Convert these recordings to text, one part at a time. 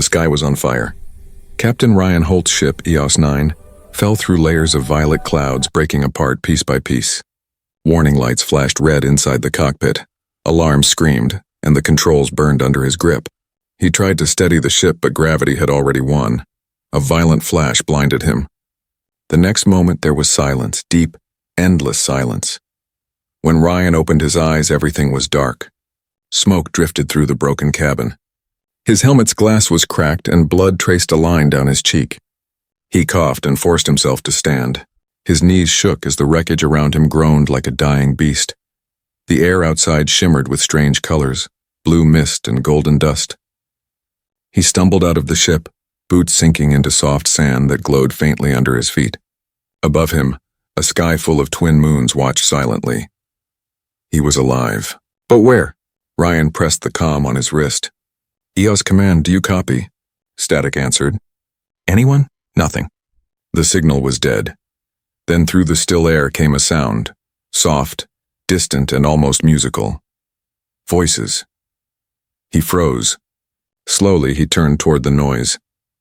The sky was on fire. Captain Ryan Holt's ship, EOS 9, fell through layers of violet clouds, breaking apart piece by piece. Warning lights flashed red inside the cockpit. Alarms screamed, and the controls burned under his grip. He tried to steady the ship, but gravity had already won. A violent flash blinded him. The next moment there was silence, deep, endless silence. When Ryan opened his eyes, everything was dark. Smoke drifted through the broken cabin. His helmet's glass was cracked and blood traced a line down his cheek. He coughed and forced himself to stand. His knees shook as the wreckage around him groaned like a dying beast. The air outside shimmered with strange colors, blue mist and golden dust. He stumbled out of the ship, boots sinking into soft sand that glowed faintly under his feet. Above him, a sky full of twin moons watched silently. He was alive. But where? Ryan pressed the comm on his wrist. EOS Command, do you copy? Static answered. Anyone? Nothing. The signal was dead. Then through the still air came a sound, soft, distant, and almost musical. Voices. He froze. Slowly he turned toward the noise.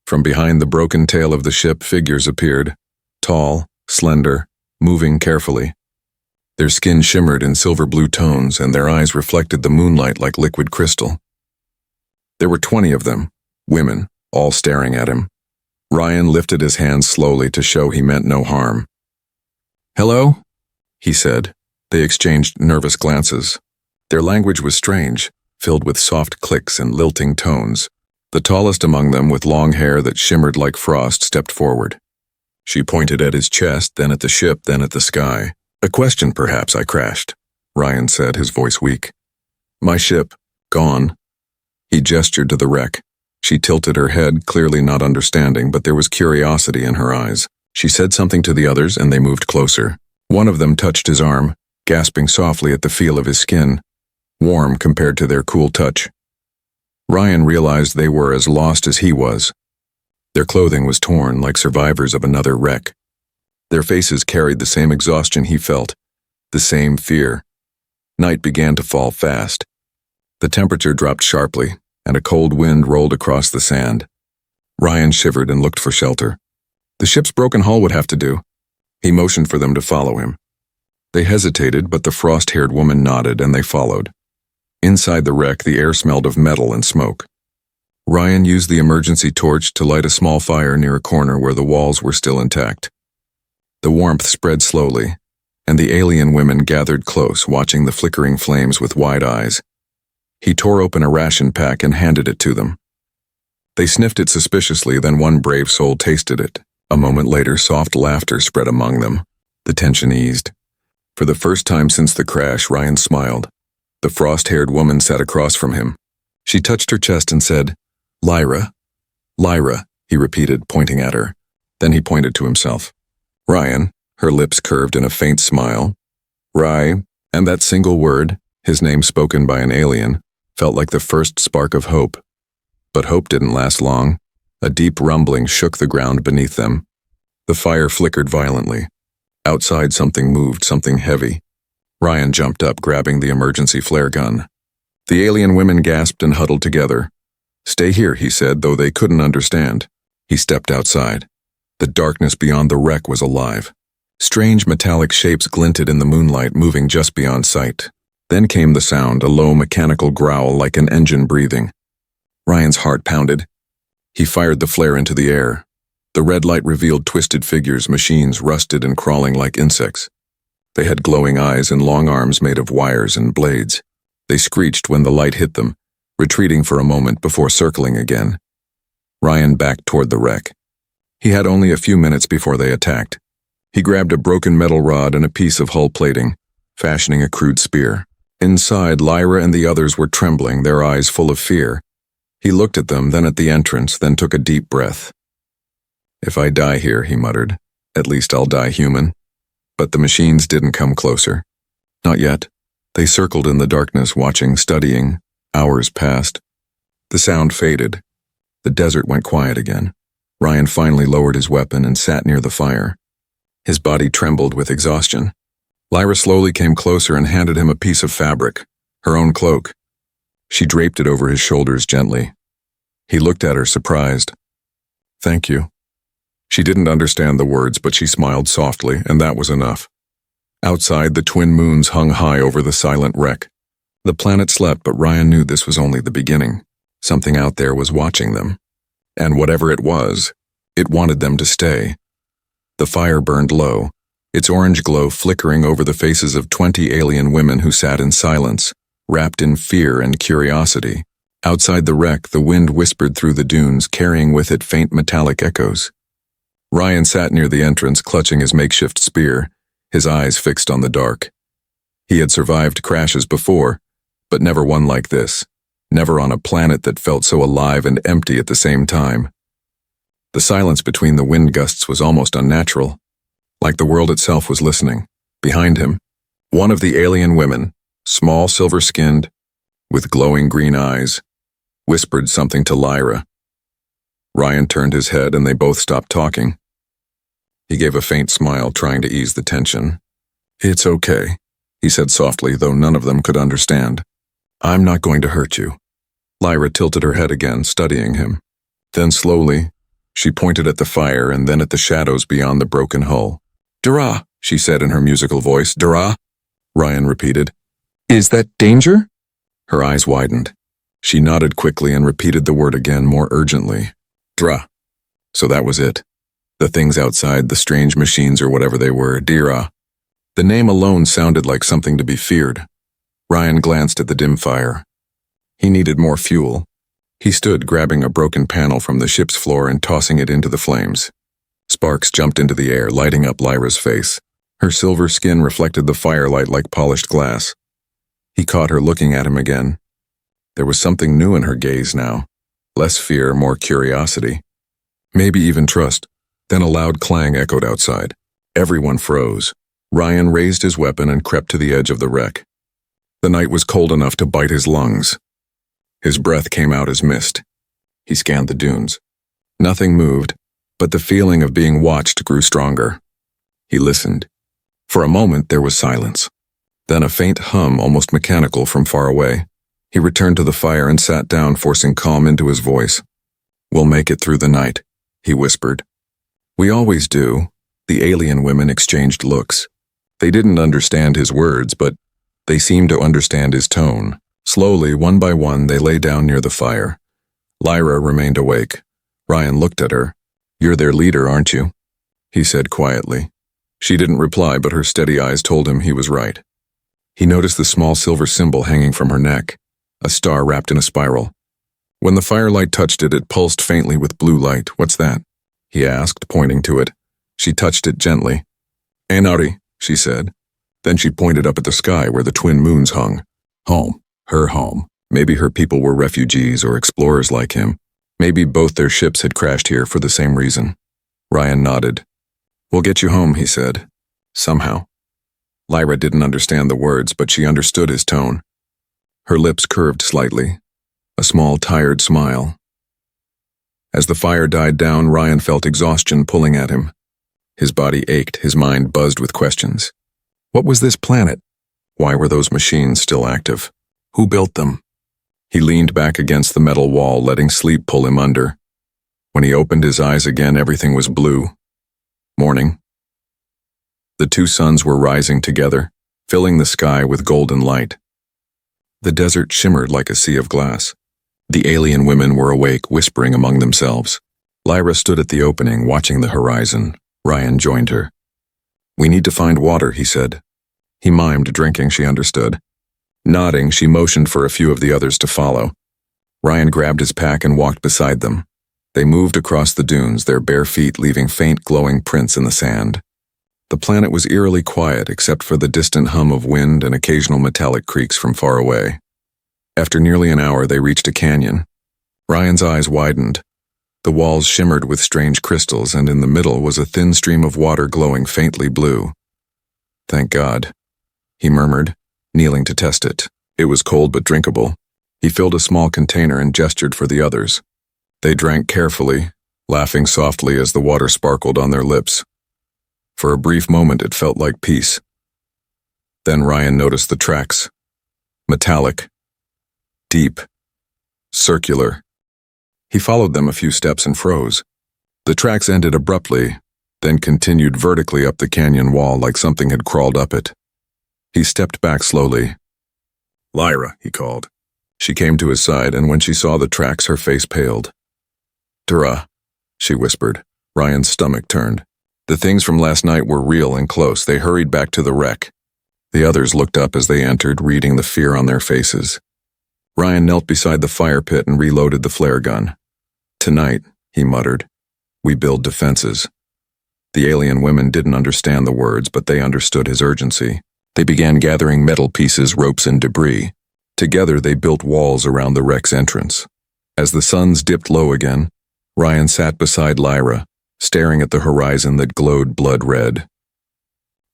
From behind the broken tail of the ship, figures appeared, tall, slender, moving carefully. Their skin shimmered in silver-blue tones, and their eyes reflected the moonlight like liquid crystal. There were 20 of them, women, all staring at him. Ryan lifted his hands slowly to show he meant no harm. "Hello?" he said. They exchanged nervous glances. Their language was strange, filled with soft clicks and lilting tones. The tallest among them, with long hair that shimmered like frost, stepped forward. She pointed at his chest, then at the ship, then at the sky. "A question, perhaps, I crashed," Ryan said, his voice weak. "My ship, gone." He gestured to the wreck. She tilted her head, clearly not understanding, but there was curiosity in her eyes. She said something to the others, and they moved closer. One of them touched his arm, gasping softly at the feel of his skin, warm compared to their cool touch. Ryan realized they were as lost as he was. Their clothing was torn, like survivors of another wreck. Their faces carried the same exhaustion he felt, the same fear. Night began to fall fast. The temperature dropped sharply, and a cold wind rolled across the sand. Ryan shivered and looked for shelter. The ship's broken hull would have to do. He motioned for them to follow him. They hesitated, but the frost-haired woman nodded, and they followed. Inside the wreck, the air smelled of metal and smoke. Ryan used the emergency torch to light a small fire near a corner where the walls were still intact. The warmth spread slowly, and the alien women gathered close, watching the flickering flames with wide eyes. He tore open a ration pack and handed it to them. They sniffed it suspiciously, then one brave soul tasted it. A moment later, soft laughter spread among them. The tension eased. For the first time since the crash, Ryan smiled. The frost-haired woman sat across from him. She touched her chest and said, "Lyra." "Lyra," he repeated, pointing at her. Then he pointed to himself. Ryan, her lips curved in a faint smile. Rye, and that single word, his name spoken by an alien, felt like the first spark of hope. But hope didn't last long. A deep rumbling shook the ground beneath them. The fire flickered violently. Outside something moved, something heavy. Ryan jumped up, grabbing the emergency flare gun. The alien women gasped and huddled together. "Stay here," he said, though they couldn't understand. He stepped outside. The darkness beyond the wreck was alive. Strange metallic shapes glinted in the moonlight, moving just beyond sight. Then came the sound, a low mechanical growl like an engine breathing. Ryan's heart pounded. He fired the flare into the air. The red light revealed twisted figures, machines rusted and crawling like insects. They had glowing eyes and long arms made of wires and blades. They screeched when the light hit them, retreating for a moment before circling again. Ryan backed toward the wreck. He had only a few minutes before they attacked. He grabbed a broken metal rod and a piece of hull plating, fashioning a crude spear. Inside, Lyra and the others were trembling, their eyes full of fear. He looked at them, then at the entrance, then took a deep breath. "If I die here," he muttered, "at least I'll die human." But the machines didn't come closer. Not yet. They circled in the darkness, watching, studying. Hours passed. The sound faded. The desert went quiet again. Ryan finally lowered his weapon and sat near the fire. His body trembled with exhaustion. Lyra slowly came closer and handed him a piece of fabric, her own cloak. She draped it over his shoulders gently. He looked at her, surprised. "Thank you." She didn't understand the words, but she smiled softly, and that was enough. Outside, the twin moons hung high over the silent wreck. The planet slept, but Ryan knew this was only the beginning. Something out there was watching them. And whatever it was, it wanted them to stay. The fire burned low, its orange glow flickering over the faces of 20 alien women who sat in silence, wrapped in fear and curiosity. Outside the wreck, the wind whispered through the dunes, carrying with it faint metallic echoes. Ryan sat near the entrance, clutching his makeshift spear, his eyes fixed on the dark. He had survived crashes before, but never one like this, never on a planet that felt so alive and empty at the same time. The silence between the wind gusts was almost unnatural, like the world itself was listening. Behind him, one of the alien women, small, silver-skinned, with glowing green eyes, whispered something to Lyra. Ryan turned his head and they both stopped talking. He gave a faint smile, trying to ease the tension. "It's okay," he said softly, though none of them could understand. "I'm not going to hurt you." Lyra tilted her head again, studying him. Then slowly, she pointed at the fire and then at the shadows beyond the broken hull. "Dara," she said in her musical voice. "Dara," Ryan repeated. "Is that danger?" Her eyes widened. She nodded quickly and repeated the word again, more urgently. Dra. So that was it. The things outside, the strange machines or whatever they were, Dira. The name alone sounded like something to be feared. Ryan glanced at the dim fire. He needed more fuel. He stood grabbing a broken panel from the ship's floor and tossing it into the flames. Sparks jumped into the air, lighting up Lyra's face. Her silver skin reflected the firelight like polished glass. He caught her looking at him again. There was something new in her gaze now. Less fear, more curiosity. Maybe even trust. Then a loud clang echoed outside. Everyone froze. Ryan raised his weapon and crept to the edge of the wreck. The night was cold enough to bite his lungs. His breath came out as mist. He scanned the dunes. Nothing moved, but the feeling of being watched grew stronger. He listened. For a moment, there was silence. Then a faint hum, almost mechanical, from far away. He returned to the fire and sat down, forcing calm into his voice. "We'll make it through the night," he whispered. "We always do." The alien women exchanged looks. They didn't understand his words, but they seemed to understand his tone. Slowly, one by one, they lay down near the fire. Lyra remained awake. Ryan looked at her. "You're their leader, aren't you?" he said quietly. She didn't reply, but her steady eyes told him he was right. He noticed the small silver symbol hanging from her neck, a star wrapped in a spiral. When the firelight touched it, it pulsed faintly with blue light. "What's that?" he asked, pointing to it. She touched it gently. "Einari," she said. Then she pointed up at the sky where the twin moons hung. Home. Her home. Maybe her people were refugees or explorers like him. Maybe both their ships had crashed here for the same reason. Ryan nodded. "We'll get you home," he said. Somehow. Lyra didn't understand the words, but she understood his tone. Her lips curved slightly, a small, tired smile. As the fire died down, Ryan felt exhaustion pulling at him. His body ached, his mind buzzed with questions. What was this planet? Why were those machines still active? Who built them? He leaned back against the metal wall, letting sleep pull him under. When he opened his eyes again, everything was blue. Morning. The two suns were rising together, filling the sky with golden light. The desert shimmered like a sea of glass. The alien women were awake, whispering among themselves. Lyra stood at the opening, watching the horizon. Ryan joined her. "We need to find water," he said. He mimed drinking, she understood. Nodding, she motioned for a few of the others to follow. Ryan grabbed his pack and walked beside them. They moved across the dunes, their bare feet leaving faint glowing prints in the sand. The planet was eerily quiet except for the distant hum of wind and occasional metallic creaks from far away. After nearly an hour, they reached a canyon. Ryan's eyes widened. The walls shimmered with strange crystals, and in the middle was a thin stream of water glowing faintly blue. "Thank God," he murmured, kneeling to test it. It was cold but drinkable. He filled a small container and gestured for the others. They drank carefully, laughing softly as the water sparkled on their lips. For a brief moment, it felt like peace. Then Ryan noticed the tracks. Metallic. Deep. Circular. He followed them a few steps and froze. The tracks ended abruptly, then continued vertically up the canyon wall like something had crawled up it. He stepped back slowly. "Lyra," he called. She came to his side, and when she saw the tracks, her face paled. "Dura," she whispered. Ryan's stomach turned. The things from last night were real and close. They hurried back to the wreck. The others looked up as they entered, reading the fear on their faces. Ryan knelt beside the fire pit and reloaded the flare gun. "Tonight," he muttered, "we build defenses." The alien women didn't understand the words, but they understood his urgency. They began gathering metal pieces, ropes, and debris. Together they built walls around the wreck's entrance. As the suns dipped low again, Ryan sat beside Lyra, staring at the horizon that glowed blood red.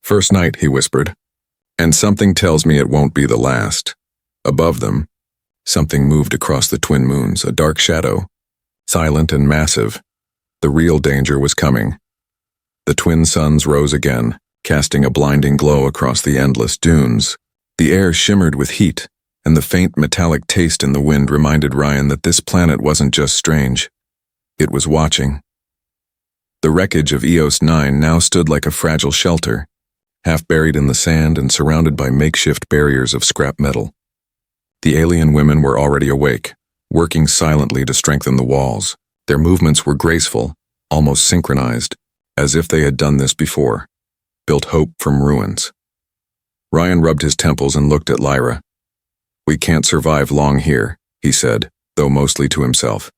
"First night," he whispered, "and something tells me it won't be the last." Above them, something moved across the twin moons, a dark shadow, silent and massive. The real danger was coming. The twin suns rose again, casting a blinding glow across the endless dunes. The air shimmered with heat, and the faint metallic taste in the wind reminded Ryan that this planet wasn't just strange. It was watching. The wreckage of EOS 9 now stood like a fragile shelter, half buried in the sand and surrounded by makeshift barriers of scrap metal. The alien women were already awake, working silently to strengthen the walls. Their movements were graceful, almost synchronized, as if they had done this before, built hope from ruins. Ryan rubbed his temples and looked at Lyra. "We can't survive long here," he said, though mostly to himself.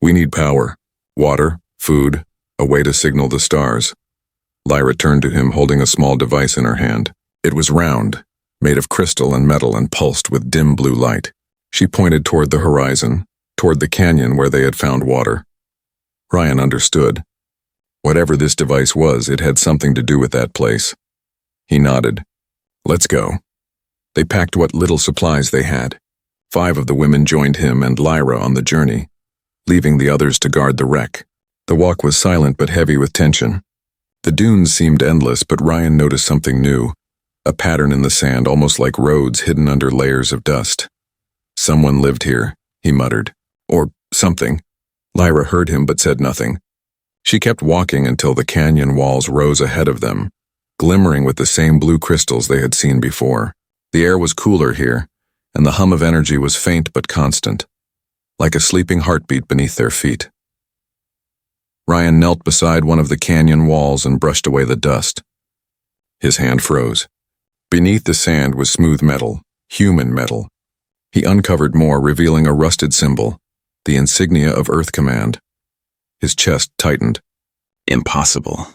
"We need power, water, food, a way to signal the stars." Lyra turned to him, holding a small device in her hand. It was round, made of crystal and metal and pulsed with dim blue light. She pointed toward the horizon, toward the canyon where they had found water. Ryan understood. Whatever this device was, it had something to do with that place. He nodded. "Let's go." They packed what little supplies they had. 5 of the women joined him and Lyra on the journey, leaving the others to guard the wreck. The walk was silent but heavy with tension. The dunes seemed endless, but Ryan noticed something new, a pattern in the sand, almost like roads hidden under layers of dust. "Someone lived here," he muttered. "Or something." Lyra heard him but said nothing. She kept walking until the canyon walls rose ahead of them, glimmering with the same blue crystals they had seen before. The air was cooler here, and the hum of energy was faint but constant, like a sleeping heartbeat beneath their feet. Ryan knelt beside one of the canyon walls and brushed away the dust. His hand froze. Beneath the sand was smooth metal, human metal. He uncovered more, revealing a rusted symbol, the insignia of Earth Command. His chest tightened. Impossible.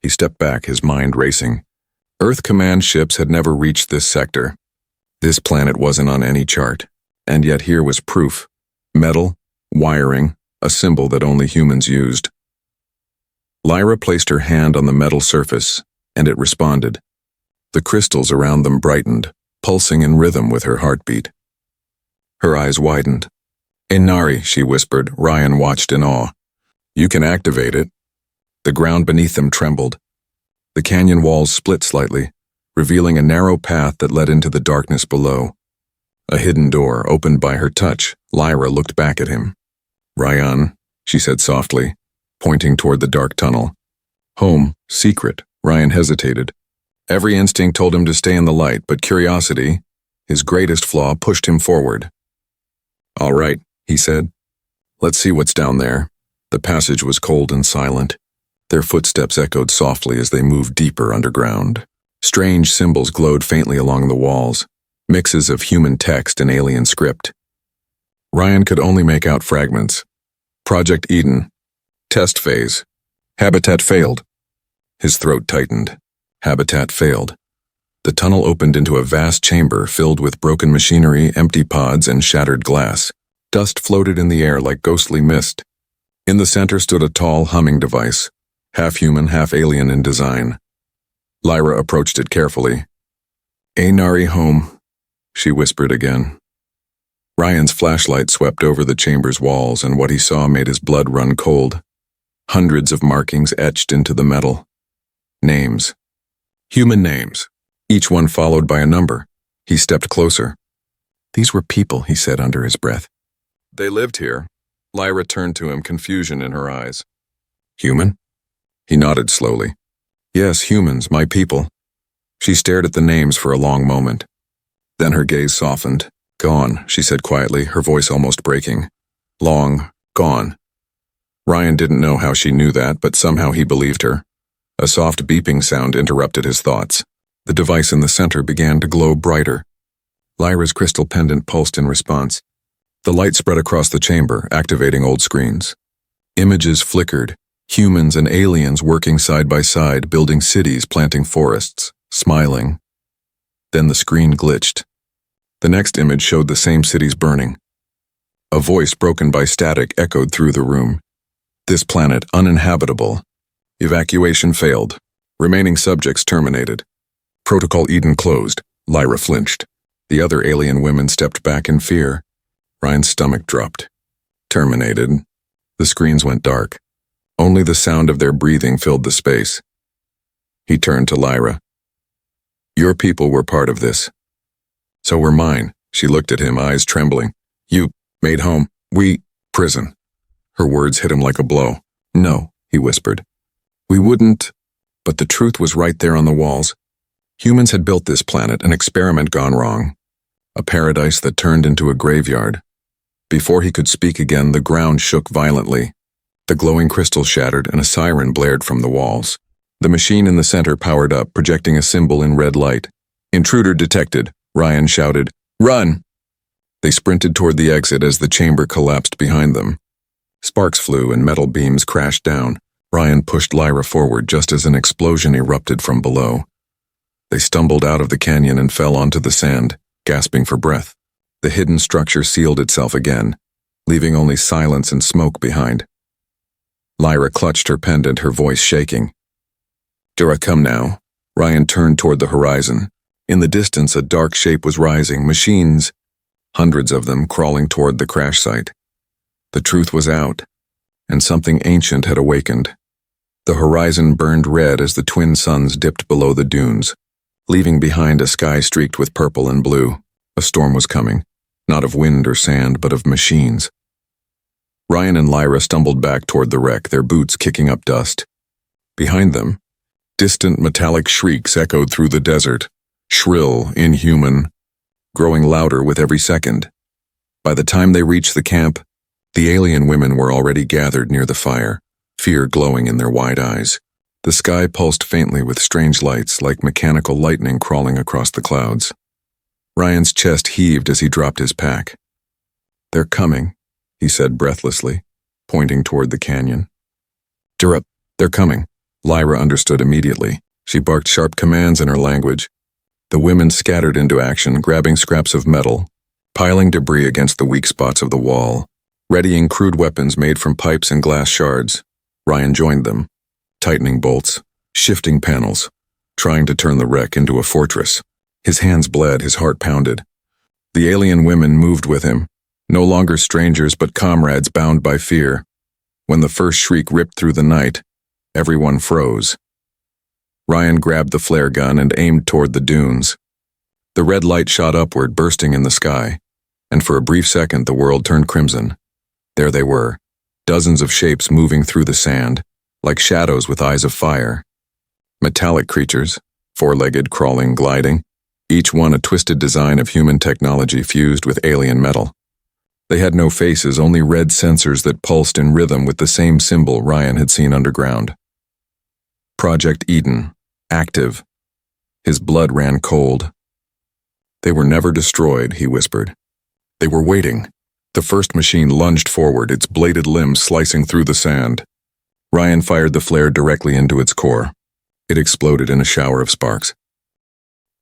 He stepped back, his mind racing. Earth Command ships had never reached this sector. This planet wasn't on any chart, and yet here was proof. Metal, wiring, a symbol that only humans used. Lyra placed her hand on the metal surface, and it responded. The crystals around them brightened, pulsing in rhythm with her heartbeat. Her eyes widened. "Inari," she whispered. Ryan watched in awe. "You can activate it." The ground beneath them trembled. The canyon walls split slightly, revealing a narrow path that led into the darkness below. A hidden door opened by her touch. Lyra looked back at him. "Ryan," she said softly, pointing toward the dark tunnel. "Home, secret." Ryan hesitated. Every instinct told him to stay in the light, but curiosity, his greatest flaw, pushed him forward. "All right," he said. "Let's see what's down there." The passage was cold and silent. Their footsteps echoed softly as they moved deeper underground. Strange symbols glowed faintly along the walls, mixes of human text and alien script. Ryan could only make out fragments. Project Eden. Test phase. Habitat failed. His throat tightened. Habitat failed. The tunnel opened into a vast chamber filled with broken machinery, empty pods, and shattered glass. Dust floated in the air like ghostly mist. In the center stood a tall, humming device, half human, half alien in design. Lyra approached it carefully. "Inari home," she whispered again. Ryan's flashlight swept over the chamber's walls, and what he saw made his blood run cold. Hundreds of markings etched into the metal. Names. Human names, each one followed by a number. He stepped closer. "These were people," he said under his breath. "They lived here. Lyra turned to him, confusion in her eyes. Human? He nodded slowly. Yes, humans, my people. She stared at the names for a long moment. Then her gaze softened. Gone, she said quietly, her voice almost breaking. Long gone. Ryan didn't know how she knew that, but somehow he believed her. A soft beeping sound interrupted his thoughts. The device in the center began to glow brighter. Lyra's crystal pendant pulsed in response. The light spread across the chamber, activating old screens. Images flickered, humans and aliens working side by side, building cities, planting forests, smiling. Then the screen glitched. The next image showed the same cities burning. A voice broken by static echoed through the room. This planet uninhabitable. Evacuation failed. Remaining subjects terminated. Protocol Eden closed. Lyra flinched. The other alien women stepped back in fear. Ryan's stomach dropped. Terminated. The screens went dark. Only the sound of their breathing filled the space. He turned to Lyra. Your people were part of this. So were mine. She looked at him, eyes trembling. You made home. We prison. Her words hit him like a blow. No, he whispered. We wouldn't. But the truth was right there on the walls. Humans had built this planet, an experiment gone wrong. A paradise that turned into a graveyard. Before he could speak again, the ground shook violently. The glowing crystal shattered and a siren blared from the walls. The machine in the center powered up, projecting a symbol in red light. Intruder detected, Ryan shouted. Run! They sprinted toward the exit as the chamber collapsed behind them. Sparks flew and metal beams crashed down. Ryan pushed Lyra forward just as an explosion erupted from below. They stumbled out of the canyon and fell onto the sand, gasping for breath. The hidden structure sealed itself again, leaving only silence and smoke behind. Lyra clutched her pendant, her voice shaking. Dura, come now. Ryan turned toward the horizon. In the distance, a dark shape was rising, machines, hundreds of them crawling toward the crash site. The truth was out, and something ancient had awakened. The horizon burned red as the twin suns dipped below the dunes, leaving behind a sky streaked with purple and blue. A storm was coming, not of wind or sand, but of machines. Ryan and Lyra stumbled back toward the wreck, their boots kicking up dust. Behind them, distant metallic shrieks echoed through the desert, shrill, inhuman, growing louder with every second. By the time they reached the camp, the alien women were already gathered near the fire, fear glowing in their wide eyes. The sky pulsed faintly with strange lights, like mechanical lightning crawling across the clouds. Ryan's chest heaved as he dropped his pack. They're coming, he said breathlessly, pointing toward the canyon. Durup, they're coming. Lyra understood immediately. She barked sharp commands in her language. The women scattered into action, grabbing scraps of metal, piling debris against the weak spots of the wall, readying crude weapons made from pipes and glass shards. Ryan joined them, tightening bolts, shifting panels, trying to turn the wreck into a fortress. His hands bled, his heart pounded. The alien women moved with him, no longer strangers but comrades bound by fear. When the first shriek ripped through the night, everyone froze. Ryan grabbed the flare gun and aimed toward the dunes. The red light shot upward, bursting in the sky, and for a brief second the world turned crimson. There they were, dozens of shapes moving through the sand, like shadows with eyes of fire. Metallic creatures, four-legged, crawling, gliding, each one a twisted design of human technology fused with alien metal. They had no faces, only red sensors that pulsed in rhythm with the same symbol Ryan had seen underground. Project Eden, active. His blood ran cold. They were never destroyed, he whispered. They were waiting. The first machine lunged forward, its bladed limbs slicing through the sand. Ryan fired the flare directly into its core. It exploded in a shower of sparks.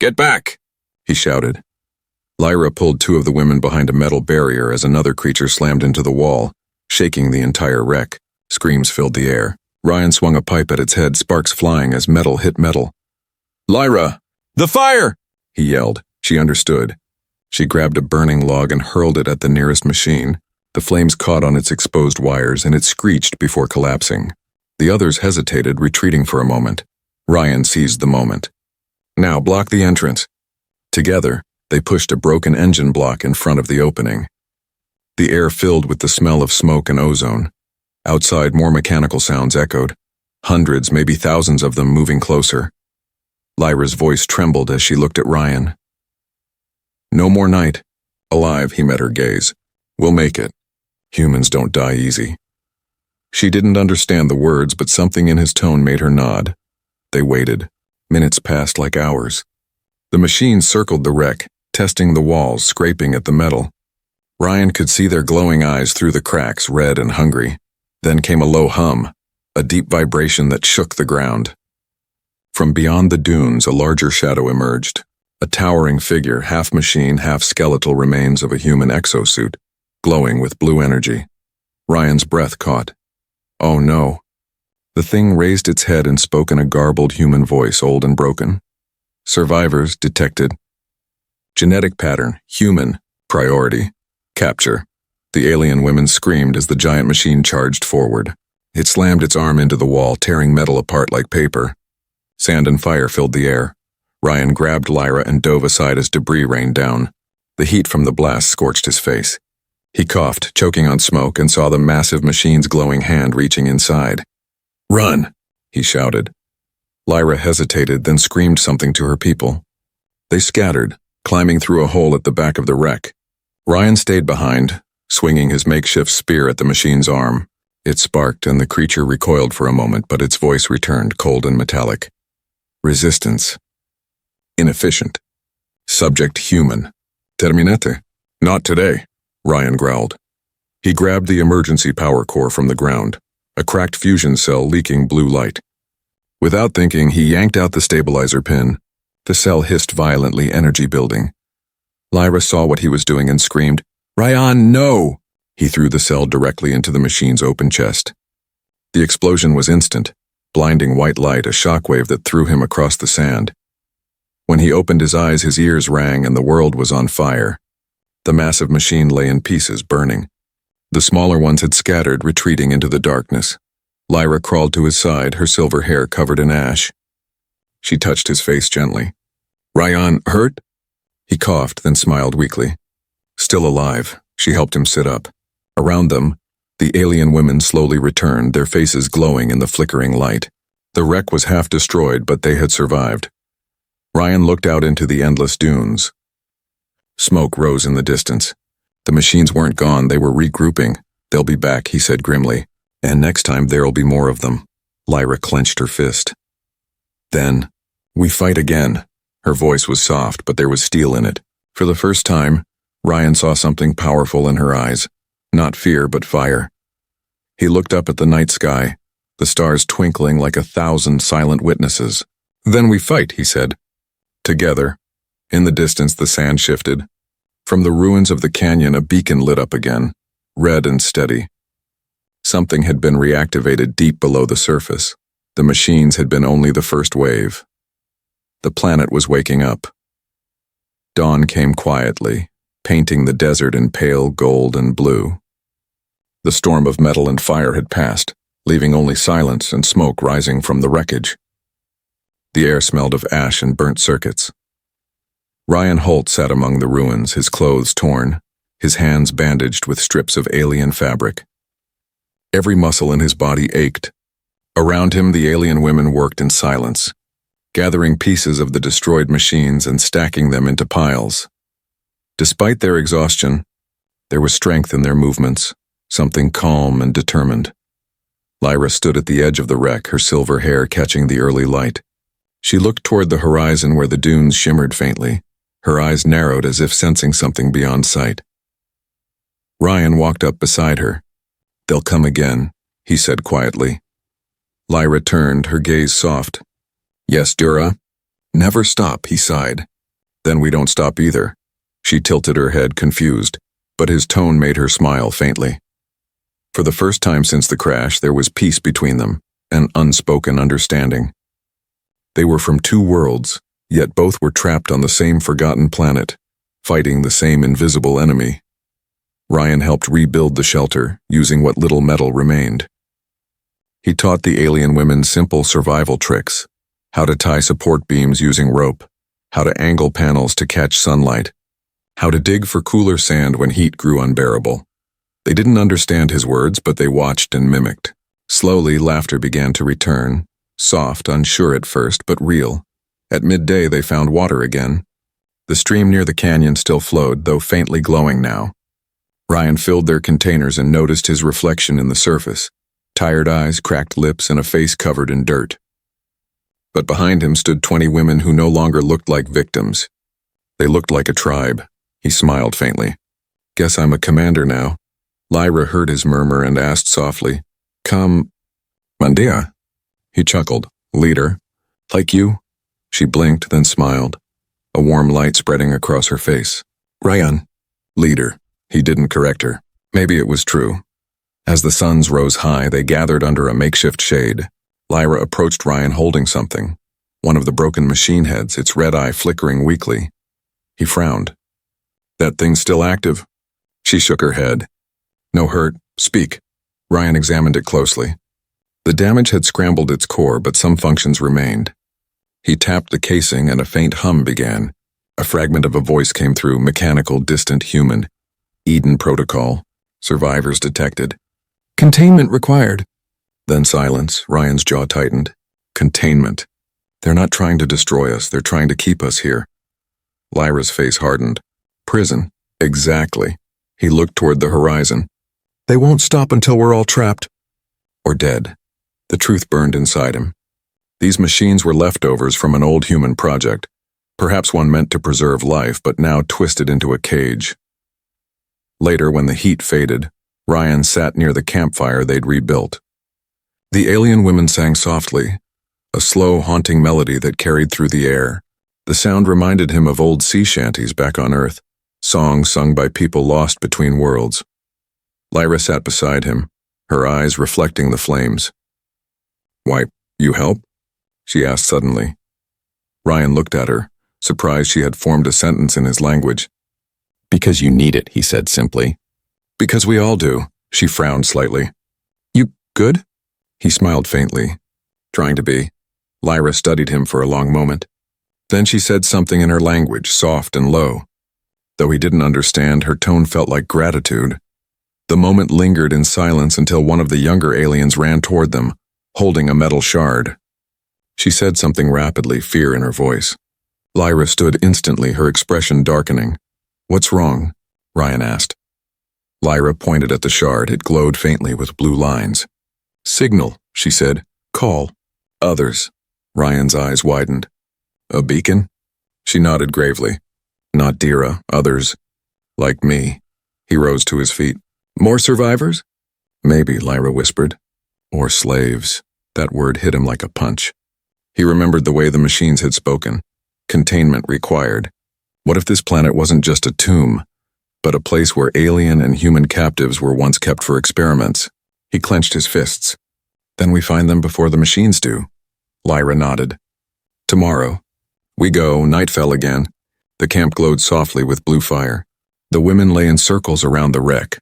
Get back, he shouted. Lyra pulled two of the women behind a metal barrier as another creature slammed into the wall, shaking the entire wreck. Screams filled the air. Ryan swung a pipe at its head, sparks flying as metal hit metal. Lyra! The fire! He yelled. She understood. She grabbed a burning log and hurled it at the nearest machine. The flames caught on its exposed wires and it screeched before collapsing. The others hesitated, retreating for a moment. Ryan seized the moment. Now block the entrance. Together, they pushed a broken engine block in front of the opening. The air filled with the smell of smoke and ozone. Outside, more mechanical sounds echoed. Hundreds, maybe thousands of them moving closer. Lyra's voice trembled as she looked at Ryan. "No more night. Alive," he met her gaze. "We'll make it. Humans don't die easy." She didn't understand the words, but something in his tone made her nod. They waited. Minutes passed like hours. The machines circled the wreck, testing the walls, scraping at the metal. Ryan could see their glowing eyes through the cracks, red and hungry. Then came a low hum, a deep vibration that shook the ground. From beyond the dunes, a larger shadow emerged, a towering figure, half machine, half skeletal remains of a human exosuit, glowing with blue energy. Ryan's breath caught. Oh no. The thing raised its head and spoke in a garbled human voice, old and broken. "Survivors detected. Genetic pattern, human, priority, capture." The alien women screamed as the giant machine charged forward. It slammed its arm into the wall, tearing metal apart like paper. Sand and fire filled the air. Ryan grabbed Lyra and dove aside as debris rained down. The heat from the blast scorched his face. He coughed, choking on smoke, and saw the massive machine's glowing hand reaching inside. "Run!" he shouted. Lyra hesitated, then screamed something to her people. They scattered, climbing through a hole at the back of the wreck. Ryan stayed behind, swinging his makeshift spear at the machine's arm. It sparked, and the creature recoiled for a moment, but its voice returned, cold and metallic. Resistance. Inefficient. Subject human. Terminate. Not today, Ryan growled. He grabbed the emergency power core from the ground, a cracked fusion cell leaking blue light. Without thinking, he yanked out the stabilizer pin. The cell hissed violently, energy building. Lyra saw what he was doing and screamed, "Ryan, no!" He threw the cell directly into the machine's open chest. The explosion was instant, blinding white light, a shockwave that threw him across the sand. When he opened his eyes, his ears rang and the world was on fire. The massive machine lay in pieces, burning. The smaller ones had scattered, retreating into the darkness. Lyra crawled to his side, her silver hair covered in ash. She touched his face gently. "Ryan, hurt?" He coughed, then smiled weakly. Still alive, she helped him sit up. Around them, the alien women slowly returned, their faces glowing in the flickering light. The wreck was half destroyed, but they had survived. Ryan looked out into the endless dunes. Smoke rose in the distance. The machines weren't gone, they were regrouping. "They'll be back," he said grimly. "And next time there'll be more of them." Lyra clenched her fist. "Then, we fight again." Her voice was soft, but there was steel in it. For the first time, Ryan saw something powerful in her eyes. Not fear, but fire. He looked up at the night sky, the stars twinkling like 1,000 silent witnesses. "Then we fight," he said. Together. In the distance, the sand shifted. From the ruins of the canyon, a beacon lit up again, red and steady. Something had been reactivated deep below the surface. The machines had been only the first wave. The planet was waking up. Dawn came quietly, painting the desert in pale gold and blue. The storm of metal and fire had passed, leaving only silence and smoke rising from the wreckage. The air smelled of ash and burnt circuits. Ryan Holt sat among the ruins, his clothes torn, his hands bandaged with strips of alien fabric. Every muscle in his body ached. Around him, the alien women worked in silence, gathering pieces of the destroyed machines and stacking them into piles. Despite their exhaustion, there was strength in their movements, something calm and determined. Lyra stood at the edge of the wreck, her silver hair catching the early light. She looked toward the horizon where the dunes shimmered faintly, her eyes narrowed as if sensing something beyond sight. Ryan walked up beside her. "They'll come again," he said quietly. Lyra turned, her gaze soft. "Yes, Dura. Never stop," he sighed. "Then we don't stop either." She tilted her head, confused, but his tone made her smile faintly. For the first time since the crash, there was peace between them, an unspoken understanding. They were from two worlds, yet both were trapped on the same forgotten planet, fighting the same invisible enemy. Ryan helped rebuild the shelter, using what little metal remained. He taught the alien women simple survival tricks, how to tie support beams using rope, how to angle panels to catch sunlight, how to dig for cooler sand when heat grew unbearable. They didn't understand his words, but they watched and mimicked. Slowly, laughter began to return, soft, unsure at first, but real. At midday, they found water again. The stream near the canyon still flowed, though faintly glowing now. Ryan filled their containers and noticed his reflection in the surface. Tired eyes, cracked lips, and a face covered in dirt. But behind him stood 20 women who no longer looked like victims. They looked like a tribe. He smiled faintly. Guess I'm a commander now. Lyra heard his murmur and asked softly, Come, Mandia? He chuckled. Leader. Like you? She blinked, then smiled, a warm light spreading across her face. Ryan. Leader. He didn't correct her. Maybe it was true. As the suns rose high, they gathered under a makeshift shade. Lyra approached Ryan holding something, one of the broken machine heads, its red eye flickering weakly. He frowned. That thing's still active? She shook her head. No hurt. Speak. Ryan examined it closely. The damage had scrambled its core, but some functions remained. He tapped the casing and a faint hum began. A fragment of a voice came through, mechanical, distant, human. Eden Protocol. Survivors detected. Containment required. Then silence. Ryan's jaw tightened. Containment. They're not trying to destroy us. They're trying to keep us here. Lyra's face hardened. Prison. Exactly. He looked toward the horizon. They won't stop until we're all trapped. Or dead. The truth burned inside him. These machines were leftovers from an old human project, perhaps one meant to preserve life, but now twisted into a cage. Later, when the heat faded, Ryan sat near the campfire they'd rebuilt. The alien women sang softly, a slow, haunting melody that carried through the air. The sound reminded him of old sea shanties back on Earth, songs sung by people lost between worlds. Lyra sat beside him, her eyes reflecting the flames. Why, you help? She asked suddenly. Ryan looked at her, surprised she had formed a sentence in his language. Because you need it, he said simply. Because we all do, she frowned slightly. You good? He smiled faintly, trying to be. Lyra studied him for a long moment. Then she said something in her language, soft and low. Though he didn't understand, her tone felt like gratitude. The moment lingered in silence until one of the younger aliens ran toward them, holding a metal shard. She said something rapidly, fear in her voice. Lyra stood instantly, her expression darkening. What's wrong? Ryan asked. Lyra pointed at the shard. It glowed faintly with blue lines. Signal, she said. Call. Others. Ryan's eyes widened. A beacon? She nodded gravely. Not Dira, others. Like me. He rose to his feet. More survivors? Maybe, Lyra whispered. Or slaves. That word hit him like a punch. He remembered the way the machines had spoken. Containment required. What if this planet wasn't just a tomb, but a place where alien and human captives were once kept for experiments? He clenched his fists. Then we find them before the machines do. Lyra nodded. Tomorrow. We go. Night fell again. The camp glowed softly with blue fire. The women lay in circles around the wreck,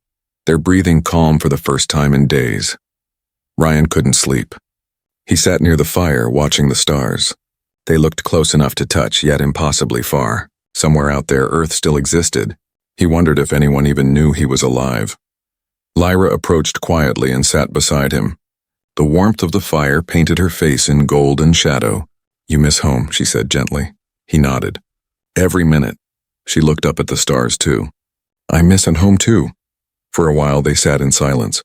their breathing calm for the first time in days. Ryan couldn't sleep. He sat near the fire, watching the stars. They looked close enough to touch, yet impossibly far. Somewhere out there, Earth still existed. He wondered if anyone even knew he was alive. Lyra approached quietly and sat beside him. The warmth of the fire painted her face in golden shadow. You miss home, she said gently. He nodded. Every minute. She looked up at the stars, too. I miss home, too. For a while, they sat in silence.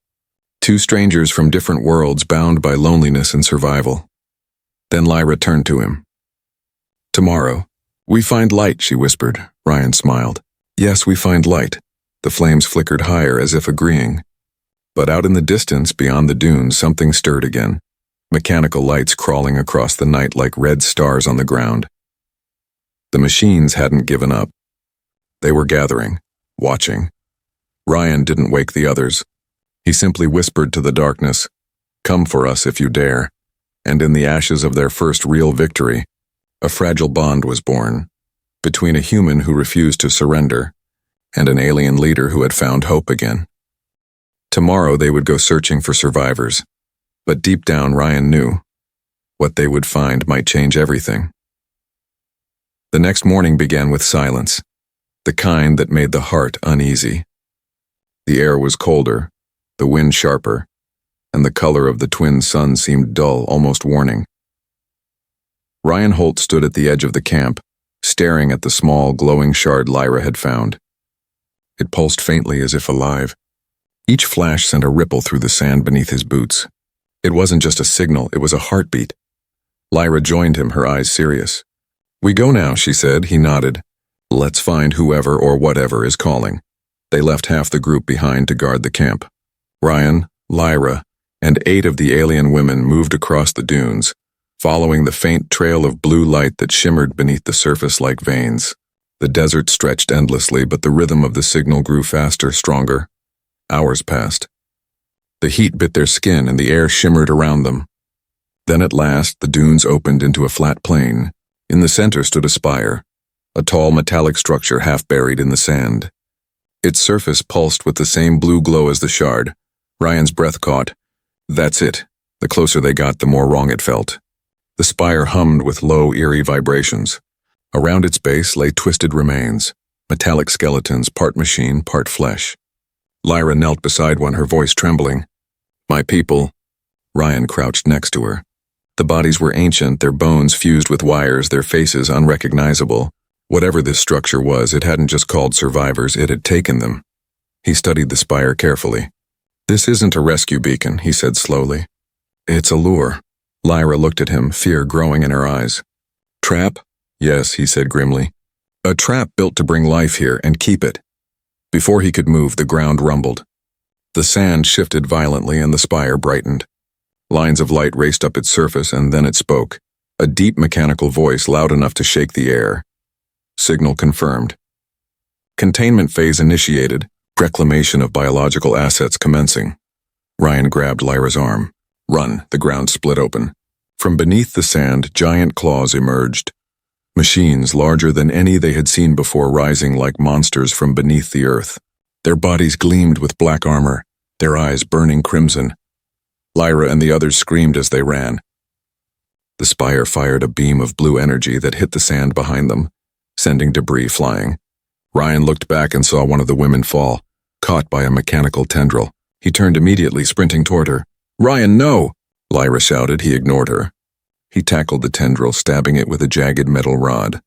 Two strangers from different worlds bound by loneliness and survival. Then Lyra turned to him. Tomorrow. We find light, she whispered. Ryan smiled. Yes, we find light. The flames flickered higher as if agreeing. But out in the distance, beyond the dunes, something stirred again. Mechanical lights crawling across the night like red stars on the ground. The machines hadn't given up. They were gathering, watching. Ryan didn't wake the others. He simply whispered to the darkness, "Come for us if you dare." And in the ashes of their first real victory, a fragile bond was born, between a human who refused to surrender and an alien leader who had found hope again. Tomorrow they would go searching for survivors, but deep down Ryan knew what they would find might change everything. The next morning began with silence, the kind that made the heart uneasy. The air was colder, the wind sharper, and the color of the twin suns seemed dull, almost warning. Ryan Holt stood at the edge of the camp, staring at the small, glowing shard Lyra had found. It pulsed faintly as if alive. Each flash sent a ripple through the sand beneath his boots. It wasn't just a signal, it was a heartbeat. Lyra joined him, her eyes serious. "We go now," she said. He nodded. "Let's find whoever or whatever is calling." They left half the group behind to guard the camp. Ryan, Lyra, and 8 of the alien women moved across the dunes, following the faint trail of blue light that shimmered beneath the surface like veins. The desert stretched endlessly, but the rhythm of the signal grew faster, stronger. Hours passed. The heat bit their skin and the air shimmered around them. Then at last, the dunes opened into a flat plain. In the center stood a spire, a tall metallic structure half buried in the sand. Its surface pulsed with the same blue glow as the shard. Ryan's breath caught. That's it. The closer they got, the more wrong it felt. The spire hummed with low, eerie vibrations. Around its base lay twisted remains, metallic skeletons, part machine, part flesh. Lyra knelt beside one, her voice trembling. "My people." Ryan crouched next to her. The bodies were ancient, their bones fused with wires, their faces unrecognizable. Whatever this structure was, it hadn't just called survivors, it had taken them. He studied the spire carefully. "This isn't a rescue beacon," he said slowly. "It's a lure." Lyra looked at him, fear growing in her eyes. "Trap?" "Yes," he said grimly. "A trap built to bring life here and keep it." Before he could move, the ground rumbled. The sand shifted violently and the spire brightened. Lines of light raced up its surface and then it spoke, a deep mechanical voice loud enough to shake the air. Signal confirmed. Containment phase initiated, reclamation of biological assets commencing. Ryan grabbed Lyra's arm. "Run," the ground split open. From beneath the sand, giant claws emerged. Machines larger than any they had seen before, rising like monsters from beneath the earth. Their bodies gleamed with black armor, their eyes burning crimson. Lyra and the others screamed as they ran. The spire fired a beam of blue energy that hit the sand behind them, sending debris flying. Ryan looked back and saw one of the women fall, caught by a mechanical tendril. He turned immediately, sprinting toward her. "Ryan, no!" Lyra shouted. He ignored her. He tackled the tendril, stabbing it with a jagged metal rod.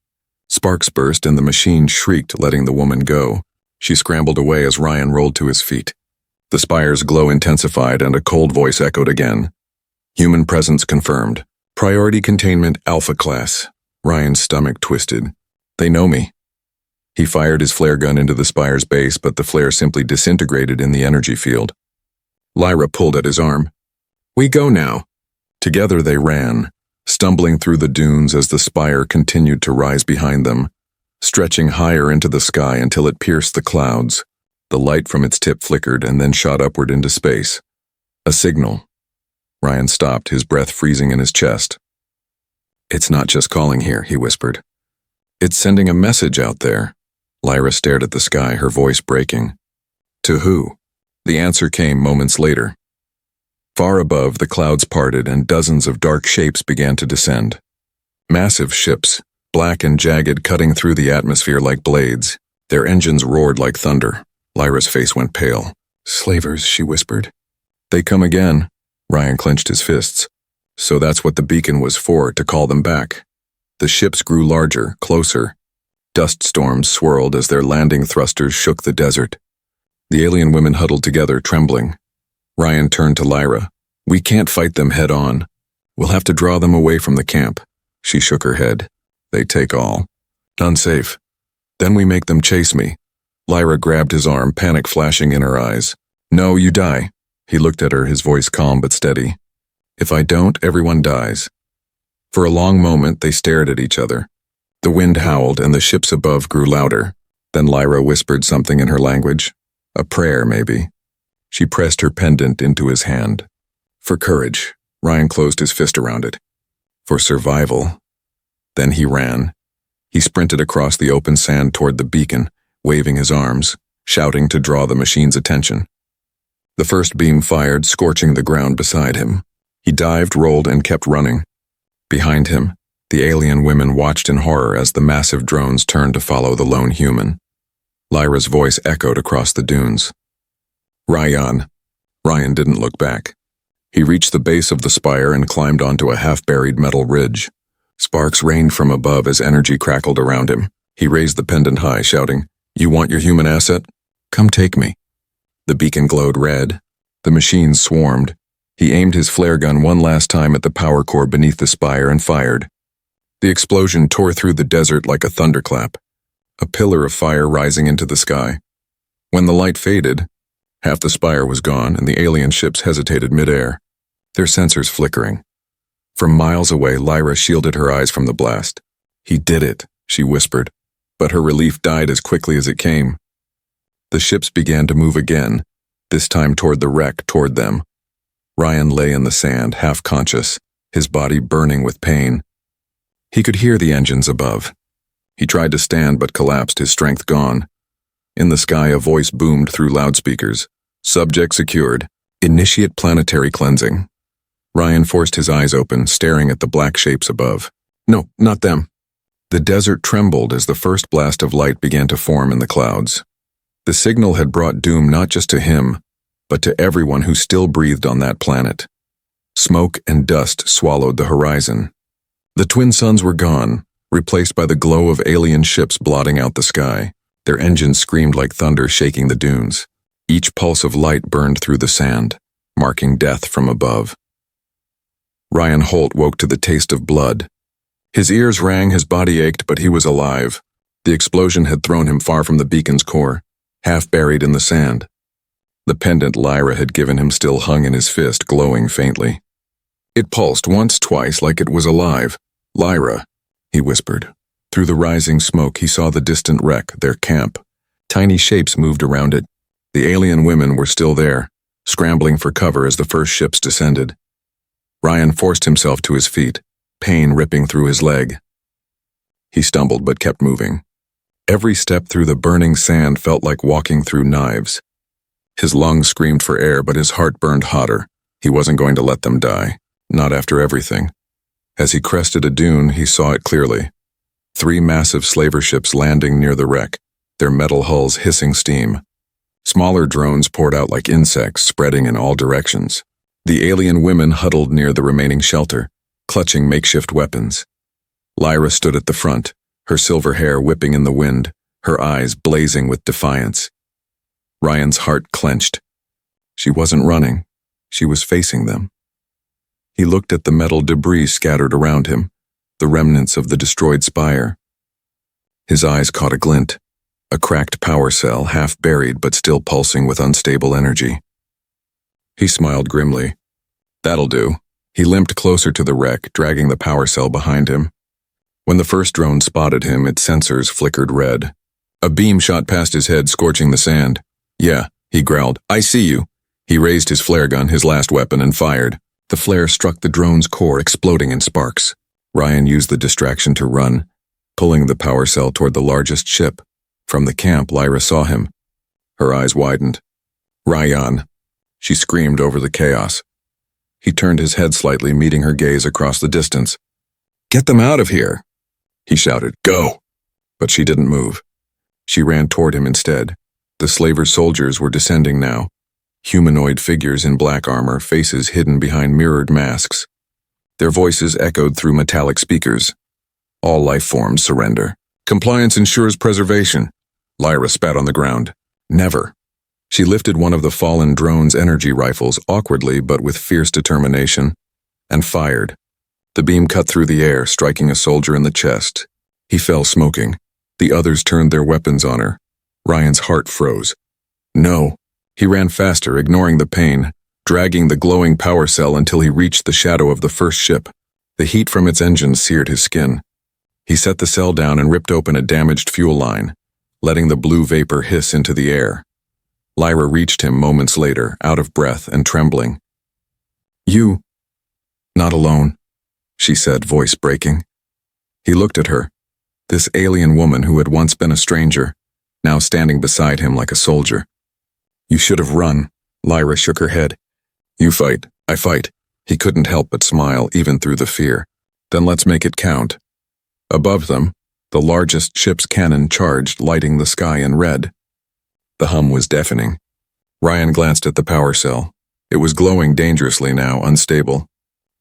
Sparks burst and the machine shrieked, letting the woman go. She scrambled away as Ryan rolled to his feet. The spire's glow intensified and a cold voice echoed again. "Human presence confirmed. Priority containment Alpha class." Ryan's stomach twisted. "They know me." He fired his flare gun into the spire's base, but the flare simply disintegrated in the energy field. Lyra pulled at his arm. "We go now." Together they ran, stumbling through the dunes as the spire continued to rise behind them, stretching higher into the sky until it pierced the clouds. The light from its tip flickered and then shot upward into space. A signal. Ryan stopped, his breath freezing in his chest. "It's not just calling here," he whispered. "It's sending a message out there." Lyra stared at the sky, her voice breaking. "To who?" The answer came moments later. Far above, the clouds parted and dozens of dark shapes began to descend. Massive ships, black and jagged, cutting through the atmosphere like blades. Their engines roared like thunder. Lyra's face went pale. "Slavers," she whispered. "They come again." Ryan clenched his fists. So that's what the beacon was for, to call them back. The ships grew larger, closer. Dust storms swirled as their landing thrusters shook the desert. The alien women huddled together, trembling. Ryan turned to Lyra. "We can't fight them head on. We'll have to draw them away from the camp." She shook her head. "They take all. Unsafe. Then we make them chase me." Lyra grabbed his arm, panic flashing in her eyes. "No, you die." He looked at her, his voice calm but steady. "If I don't, everyone dies." For a long moment, they stared at each other. The wind howled and the ships above grew louder. Then Lyra whispered something in her language. A prayer, maybe. She pressed her pendant into his hand. "For courage." Ryan closed his fist around it. "For survival." Then he ran. He sprinted across the open sand toward the beacon, waving his arms, shouting to draw the machine's attention. The first beam fired, scorching the ground beside him. He dived, rolled, and kept running. Behind him, the alien women watched in horror as the massive drones turned to follow the lone human. Lyra's voice echoed across the dunes. Ryan. Ryan didn't look back. He reached the base of the spire and climbed onto a half-buried metal ridge. Sparks rained from above as energy crackled around him. He raised the pendant high, shouting, "You want your human asset? Come take me." The beacon glowed red. The machines swarmed. He aimed his flare gun one last time at the power core beneath the spire and fired. The explosion tore through the desert like a thunderclap, a pillar of fire rising into the sky. When the light faded, half the spire was gone and the alien ships hesitated midair, their sensors flickering. From miles away, Lyra shielded her eyes from the blast. "He did it," she whispered, but her relief died as quickly as it came. The ships began to move again, this time toward the wreck, toward them. Ryan lay in the sand, half conscious, his body burning with pain. He could hear the engines above. He tried to stand but collapsed, his strength gone. In the sky, a voice boomed through loudspeakers. "Subject secured. Initiate planetary cleansing." Ryan forced his eyes open, staring at the black shapes above. No, not them. The desert trembled as the first blast of light began to form in the clouds. The signal had brought doom not just to him, but to everyone who still breathed on that planet. Smoke and dust swallowed the horizon. The twin suns were gone, replaced by the glow of alien ships blotting out the sky. Their engines screamed like thunder, shaking the dunes. Each pulse of light burned through the sand, marking death from above. Ryan Holt woke to the taste of blood. His ears rang, his body ached, but he was alive. The explosion had thrown him far from the beacon's core, half buried in the sand. The pendant Lyra had given him still hung in his fist, glowing faintly. It pulsed once, twice, like it was alive. "Lyra," he whispered. Through the rising smoke, he saw the distant wreck, their camp. Tiny shapes moved around it. The alien women were still there, scrambling for cover as the first ships descended. Ryan forced himself to his feet, pain ripping through his leg. He stumbled but kept moving. Every step through the burning sand felt like walking through knives. His lungs screamed for air, but his heart burned hotter. He wasn't going to let them die, not after everything. As he crested a dune, he saw it clearly. 3 massive slaver ships landing near the wreck, their metal hulls hissing steam. Smaller drones poured out like insects, spreading in all directions. The alien women huddled near the remaining shelter, clutching makeshift weapons. Lyra stood at the front, her silver hair whipping in the wind, her eyes blazing with defiance. Ryan's heart clenched. She wasn't running. She was facing them. He looked at the metal debris scattered around him, the remnants of the destroyed spire. His eyes caught a glint, a cracked power cell, half buried but still pulsing with unstable energy. He smiled grimly. "That'll do." He limped closer to the wreck, dragging the power cell behind him. When the first drone spotted him, its sensors flickered red. A beam shot past his head, scorching the sand. "Yeah," he growled. "I see you." He raised his flare gun, his last weapon, and fired. The flare struck the drone's core, exploding in sparks. Ryan used the distraction to run, pulling the power cell toward the largest ship. From the camp, Lyra saw him. Her eyes widened. "Ryan," she screamed over the chaos. He turned his head slightly, meeting her gaze across the distance. "Get them out of here," he shouted. "Go!" But she didn't move. She ran toward him instead. The slaver soldiers were descending now. Humanoid figures in black armor, faces hidden behind mirrored masks. Their voices echoed through metallic speakers. "All life forms surrender. Compliance ensures preservation." Lyra spat on the ground. "Never." She lifted one of the fallen drone's energy rifles, awkwardly but with fierce determination, and fired. The beam cut through the air, striking a soldier in the chest. He fell smoking. The others turned their weapons on her. Ryan's heart froze. "No." He ran faster, ignoring the pain, dragging the glowing power cell until he reached the shadow of the first ship. The heat from its engines seared his skin. He set the cell down and ripped open a damaged fuel line, letting the blue vapor hiss into the air. Lyra reached him moments later, out of breath and trembling. "You, not alone," she said, voice breaking. He looked at her, this alien woman who had once been a stranger, now standing beside him like a soldier. "You should have run." Lyra shook her head. "You fight, I fight." He couldn't help but smile, even through the fear. "Then let's make it count." Above them, the largest ship's cannon charged, lighting the sky in red. The hum was deafening. Ryan glanced at the power cell. It was glowing dangerously now, unstable.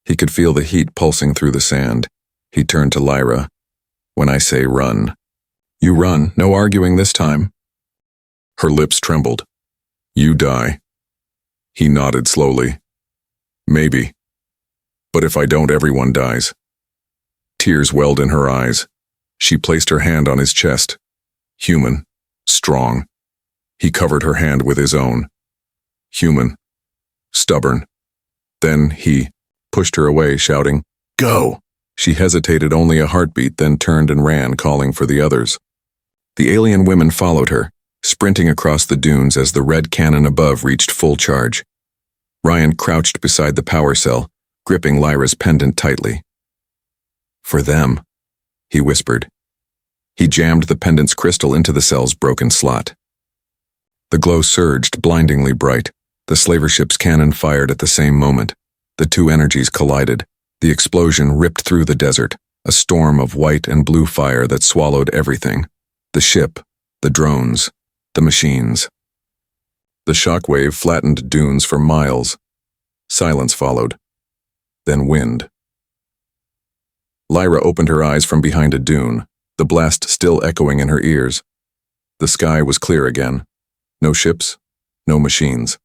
He could feel the heat pulsing through the sand. He turned to Lyra. "When I say run." "You run, no arguing this time." Her lips trembled. "You die." He nodded slowly. "Maybe. But if I don't, everyone dies." Tears welled in her eyes. She placed her hand on his chest. Human. Strong. He covered her hand with his own. Human. Stubborn. Then he pushed her away, shouting, "Go!" She hesitated only a heartbeat, then turned and ran, calling for the others. The alien women followed her, sprinting across the dunes as the red cannon above reached full charge. Ryan crouched beside the power cell, gripping Lyra's pendant tightly. "For them," he whispered. He jammed the pendant's crystal into the cell's broken slot. The glow surged, blindingly bright. The slaver ship's cannon fired at the same moment. The two energies collided. The explosion ripped through the desert, a storm of white and blue fire that swallowed everything. The ship, the drones, the machines. The shockwave flattened dunes for miles. Silence followed. Then wind. Lyra opened her eyes from behind a dune, the blast still echoing in her ears. The sky was clear again. No ships, no machines.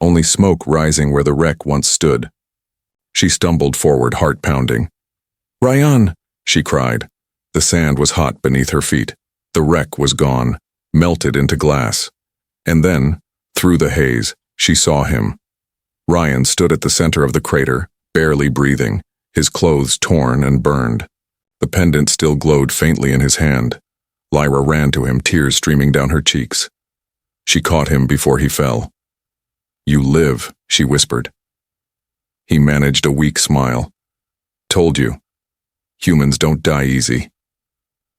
Only smoke rising where the wreck once stood. She stumbled forward, heart pounding. "Ryan!" she cried. The sand was hot beneath her feet. The wreck was gone, melted into glass. And then, through the haze, she saw him. Ryan stood at the center of the crater, barely breathing, his clothes torn and burned. The pendant still glowed faintly in his hand. Lyra ran to him, tears streaming down her cheeks. She caught him before he fell. "You live," she whispered. He managed a weak smile. "Told you. Humans don't die easy."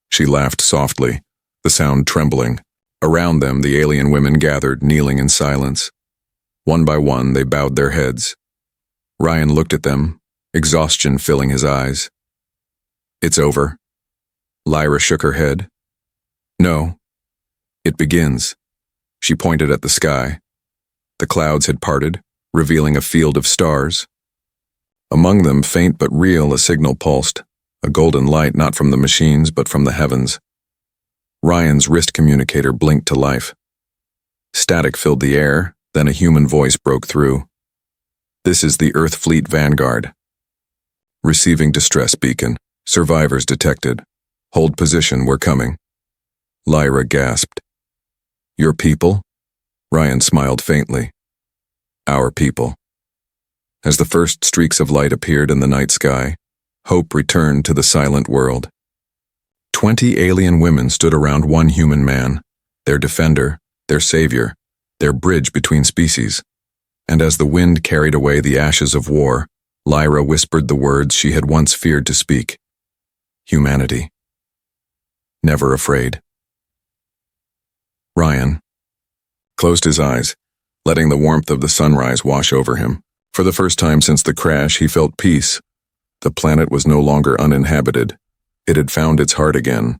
She laughed softly, the sound trembling. Around them, the alien women gathered, kneeling in silence. One by one, they bowed their heads. Ryan looked at them, exhaustion filling his eyes. "It's over." Lyra shook her head. "No. It begins." She pointed at the sky. The clouds had parted, revealing a field of stars. Among them, faint but real, a signal pulsed, a golden light not from the machines but from the heavens. Ryan's wrist communicator blinked to life. Static filled the air, then a human voice broke through. "This is the Earth Fleet Vanguard. Receiving distress beacon. Survivors detected. Hold position, we're coming." Lyra gasped. "Your people?" Ryan smiled faintly. "Our people." As the first streaks of light appeared in the night sky, hope returned to the silent world. 20 alien women stood around one human man, their defender, their savior, their bridge between species. And as the wind carried away the ashes of war, Lyra whispered the words she had once feared to speak. Humanity. Never afraid. Ryan closed his eyes, letting the warmth of the sunrise wash over him. For the first time since the crash, he felt peace. The planet was no longer uninhabited. It had found its heart again,